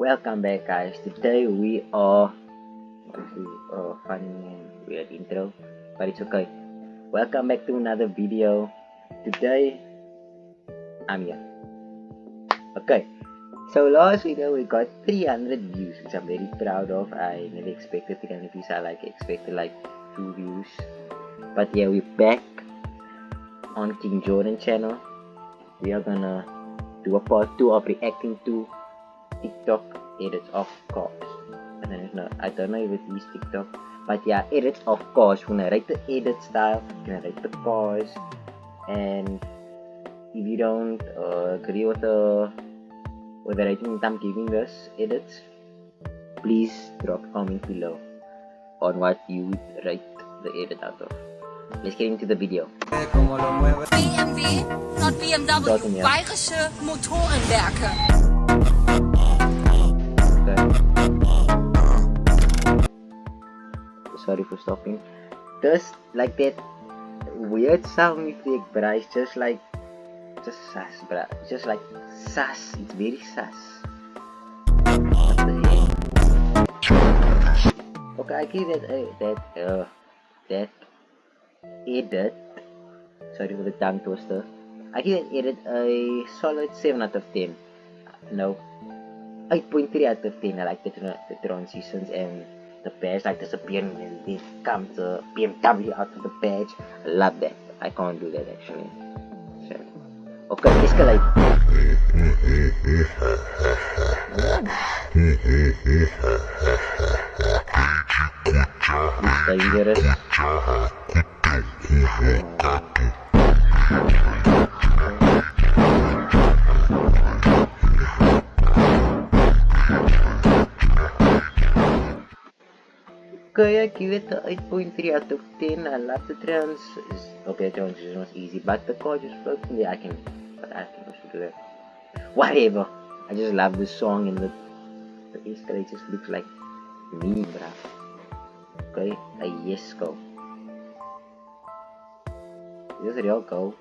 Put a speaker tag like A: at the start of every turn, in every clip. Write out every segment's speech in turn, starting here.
A: Welcome back, guys. Today we are funny and weird intro, but it's okay. Welcome back to another video. Today I'm here. Okay, so last video we got 300 views, which I'm very proud of. I never expected 300 views. I expected like 2 views, but yeah, we're back on King Jordan channel. We are gonna do a part 2 of reacting to TikTok edits of cars. I don't know if it is TikTok, but yeah, edits of cars. We're gonna write the edit style, we're gonna write the cars, and if you don't agree with the writing I'm giving this edits, please drop a comment below on what you would write the edit out of. Let's get into the video.
B: BMW, not BMW, Bayerische Motorenwerke.
A: Sorry for stopping. Just like that weird sound effect, but it's just sus, bruh. Just like sus. It's very sus. What the heck? Okay, I give that edit. Sorry for the tongue twister. I give that edit a solid 7 out of 10. No, 8.3 out of 10. I like the transitions and the badge like disappearing and then comes the BMW out of the badge. I love that. I can't do that actually. So, okay, escalate. It's dangerous. Okay, I give it a 8.3 out of 10. I love the transition was easy, but the car just floating there. I can also do that. Whatever. I just love the song and the escalate just looks like me, bruh. Okay, a yes go. Is this a real go?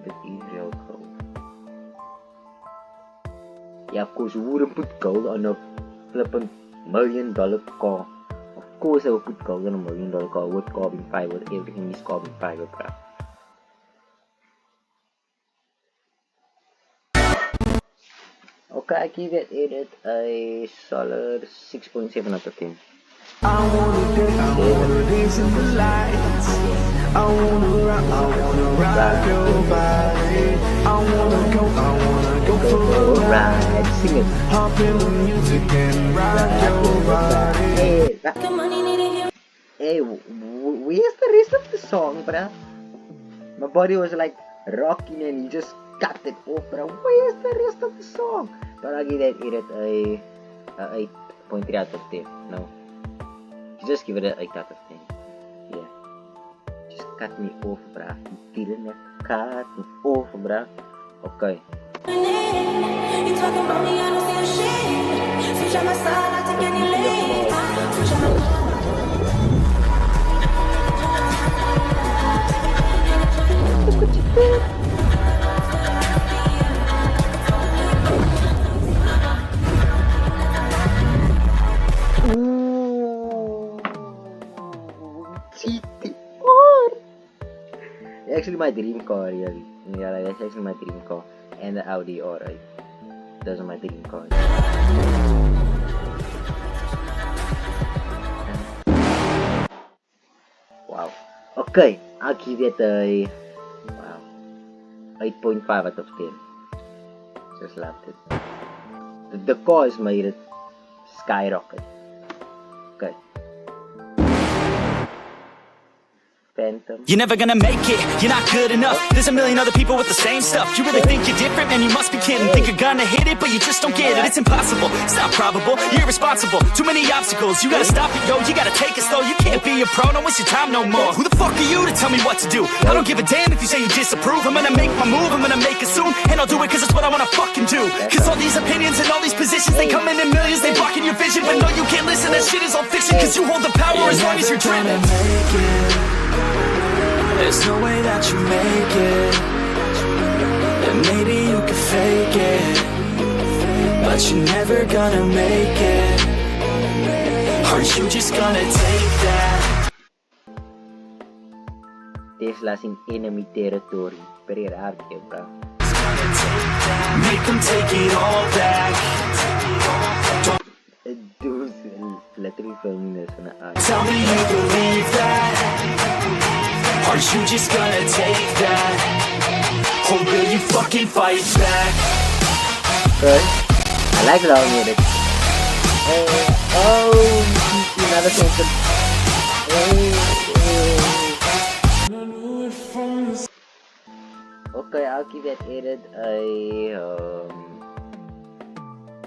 A: It is real go. Yeah, of course, you wouldn't put gold on a flippin' $1 million car. Of course, I would put gold on a $1 million car with carbon fiber. Everything is carbon fiber, bruh. Okay, I give that edit a solid 6.7 out of 10.
C: I wanna dance in the lights. I wanna rock your body. I wanna go for a ride.
A: Sing it.
C: Hop in the music and rock your body.
A: Hey, where's the rest of the song, bruh? My body was like rocking and he just cut it off, bruh. Where's the rest of the song? But I'll give that edit a 8.3 out of 10. No. Just give it an 8 out of 10. Yeah. Just cut me off, bruh. You didn't have to cut me off, bruh. Okay.
D: You talking about me, I don't see a shame. Switch on my side, I take any lane. Switch on my
A: Actually my dream car, really. Yeah, like, that's actually my dream car. And the Audi, alright. Those are my dream cars. Wow. Okay, I'll give it a 8.5 out of 10. Just loved it. The cars made it skyrocket. Okay. Phantom.
E: You're never gonna make it, you're not good enough. There's a million other people with the same stuff. You really think you're different? Man, you must be kidding. Think you're gonna hit it, but you just don't get it. It's impossible, it's not probable, you're irresponsible. Too many obstacles, you gotta stop it, yo. You gotta take it slow, you can't be a pro. Don't waste your time no more. Who the fuck are you to tell me what to do? I don't give a damn if you say you disapprove. I'm gonna make my move, I'm gonna make it soon. And I'll do it cause it's what I wanna fucking do. Cause all these opinions and all these positions, they come in millions, they blocking your vision. But no, you can't listen, that shit is all fiction. Cause you hold the power as long as you're dreaming.
C: There's no way that you make it.
E: maybe you can fake it, but you're never gonna make it. Are you just gonna take that?
A: Tesla's in enemy territory. Pretty rare, bro.
E: Make them take it all back.
A: Dude's literally filming this on the eye.
E: Tell me you believe that. Are you just gonna take that? Or will you fucking fight back?
A: Okay. I like long edit. Oh, another sentence. Okay, I'll give that edit a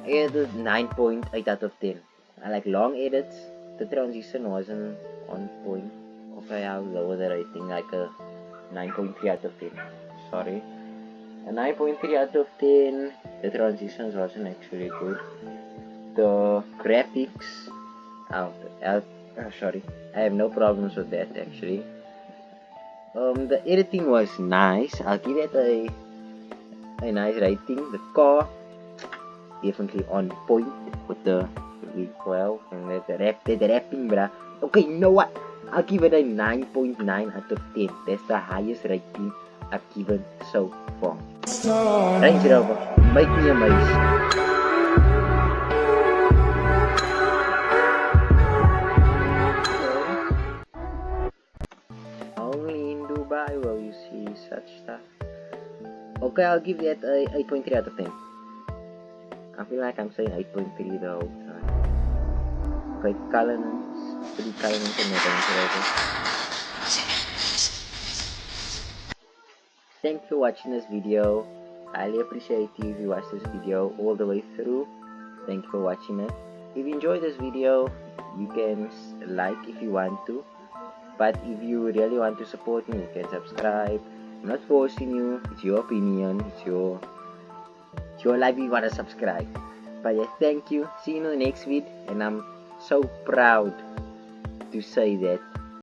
A: 9.8 out of 10. I like long edits. The transition wasn't on point. Okay, I'll lower the rating like a 9.3 out of 10. Sorry. A 9.3 out of 10. The transitions wasn't actually good. The graphics, sorry, I have no problems with that actually. The editing was nice. I'll give it a nice rating. The car definitely on point with the V12 and the rapping, bruh. Okay, you know what? I'll give it a 9.9 out of 10. That's the highest rating I've given so far. Range Rover, make me amazed. Only in Dubai will you see such stuff. Okay, I'll give that a 8.3 out of 10. I feel like I'm saying 8.3 the whole time. Okay, Cullens, 3 Cullens and Range Rover. Thanks for watching this video. Highly appreciate you if you watched this video all the way through. Thank you for watching it. If you enjoyed this video, you can like if you want to. But if you really want to support me, you can subscribe. I'm not forcing you. It's your opinion. It's your life if you want to subscribe. But yeah, thank you. See you in the next video. And I'm so proud to say that